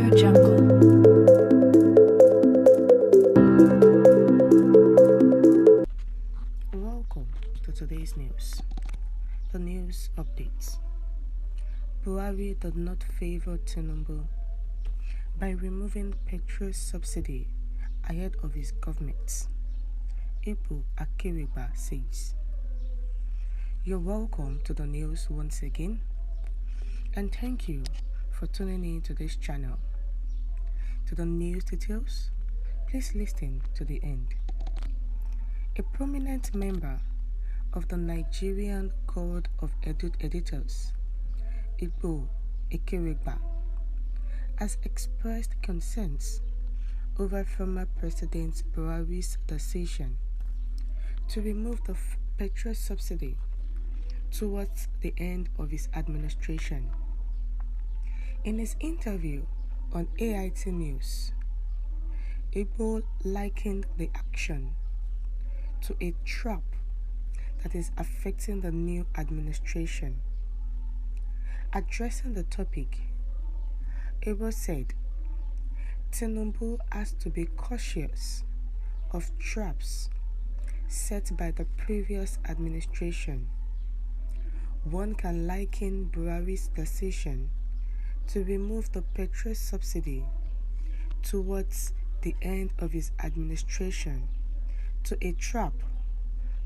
Welcome to today's news. The news updates. Buhari did not favor Tinubü by removing petrol subsidy ahead of his government. Ibu Akiriba says. You're welcome to the news once again, and thank you for tuning in to this channel. To the news details, please listen to the end. A prominent member of the Nigerian Guild of Editors, Ibu Akiriba, has expressed concerns over former President Buhari's decision to remove the petrol subsidy towards the end of his administration. In his interview on AIT News, Ibu likened the action to a trap that is affecting the new administration. Addressing the topic, Ibu said, Tinubü has to be cautious of traps set by the previous administration. One can liken Buhari's decision to remove the petrol subsidy towards the end of his administration to a trap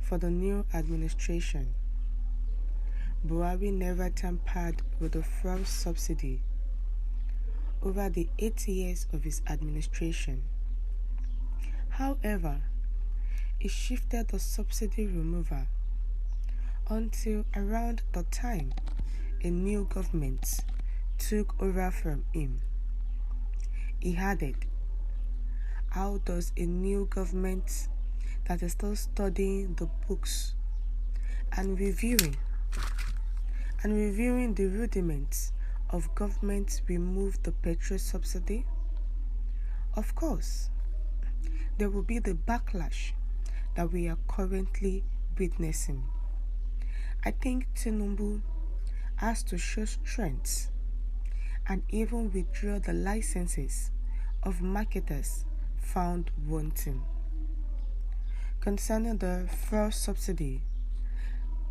for the new administration. Buhari never tampered with the fuel subsidy over the 8 years of his administration. However, he shifted the subsidy removal until around the time a new government took over from him. He added, how does a new government that is still studying the books and reviewing the rudiments of government remove the petrol subsidy? Of course, there will be the backlash that we are currently witnessing. I think Tinubü has to show strength and even withdraw the licenses of marketers found wanting. Concerning the fuel subsidy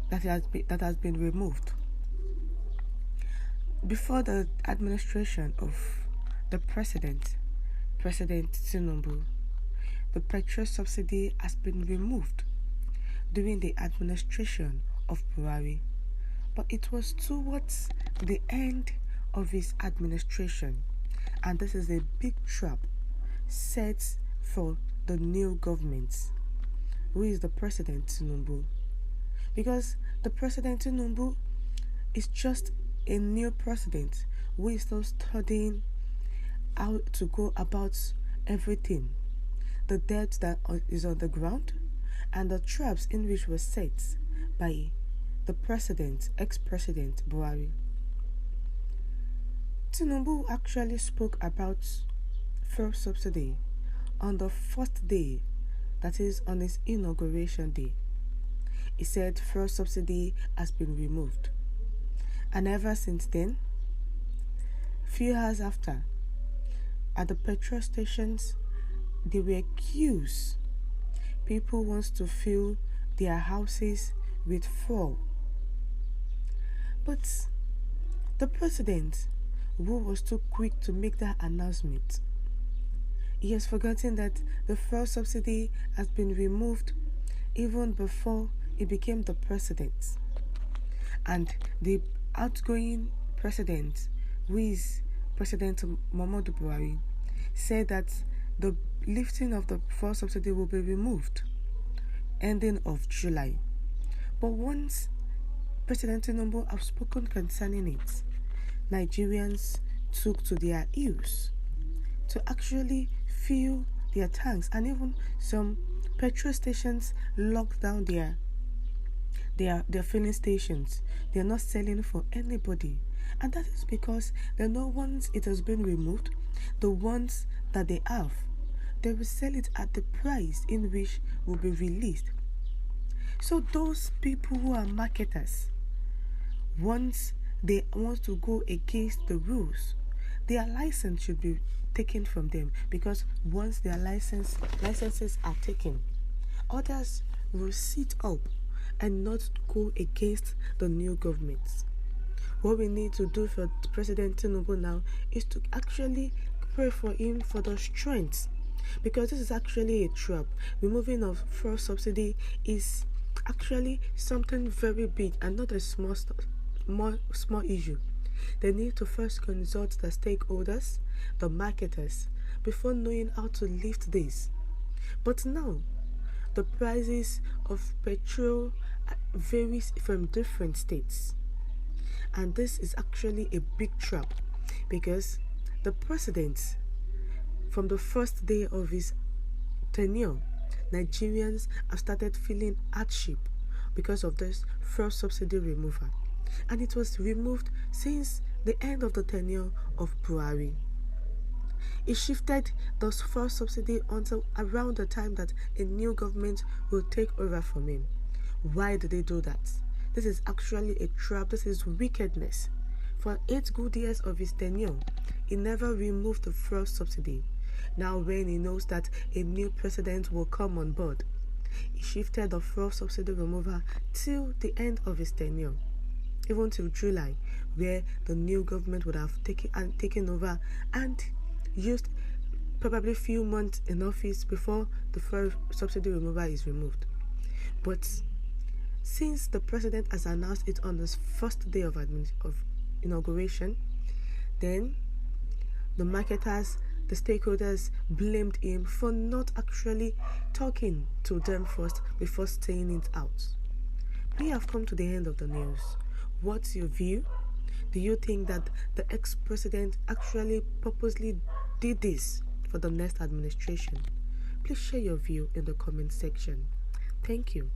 that has been removed, before the administration of the President Tinubü, the petrol subsidy has been removed during the administration of Buhari, but it was towards the end of his administration, and this is a big trap set for the new government, who is the President Tinubü, because the President Tinubü is just a new president who is still studying how to go about everything, the debt that is on the ground, and the traps in which were set by the ex-president Buhari. Tinubü actually spoke about fuel subsidy on the first day, that is on his inauguration day. He said fuel subsidy has been removed. And ever since then, few hours after, at the petrol stations, there were queues. People want to fill their houses with fuel. But the president, who was too quick to make that announcement, he has forgotten that the fuel subsidy has been removed even before he became the president. And the outgoing president, who is President Muhammadu Buhari, said that the lifting of the fuel subsidy will be removed ending of July. But once President Tinubü have spoken concerning it, Nigerians took to their heels to actually fill their tanks, and even some petrol stations locked down their filling stations. They are not selling for anybody, and that is because the no once it has been removed, the ones that they have, they will sell it at the price in which will be released. So those people who are marketers, once they want to go against the rules, their license should be taken from them, because once their licenses are taken, others will sit up and not go against the new government. What we need to do for President Tinubü now is to actually pray for him for the strength, because this is actually a trap. Removing of fuel subsidy is actually something very big and not a small issue. They need to first consult the stakeholders, the marketers, before knowing how to lift this. But now, the prices of petrol varies from different states. And this is actually a big trap, because the president, from the first day of his tenure, Nigerians have started feeling hardship because of this fuel subsidy removal. And it was removed since the end of the tenure of Buhari. It shifted the fuel subsidy until around the time that a new government will take over from him. Why did they do that? This is actually a trap. This is wickedness. For 8 good years of his tenure, he never removed the fuel subsidy. Now, when he knows that a new president will come on board, he shifted the fuel subsidy removal till the end of his tenure, even till July, where the new government would have taken over and used probably a few months in office before the fuel subsidy removal is removed. But since the president has announced it on his first day of inauguration, then the marketers, the stakeholders blamed him for not actually talking to them first before saying it out. We have come to the end of the news. What's your view? Do you think that the ex-president actually purposely did this for the next administration? Please share your view in the comment section. Thank you.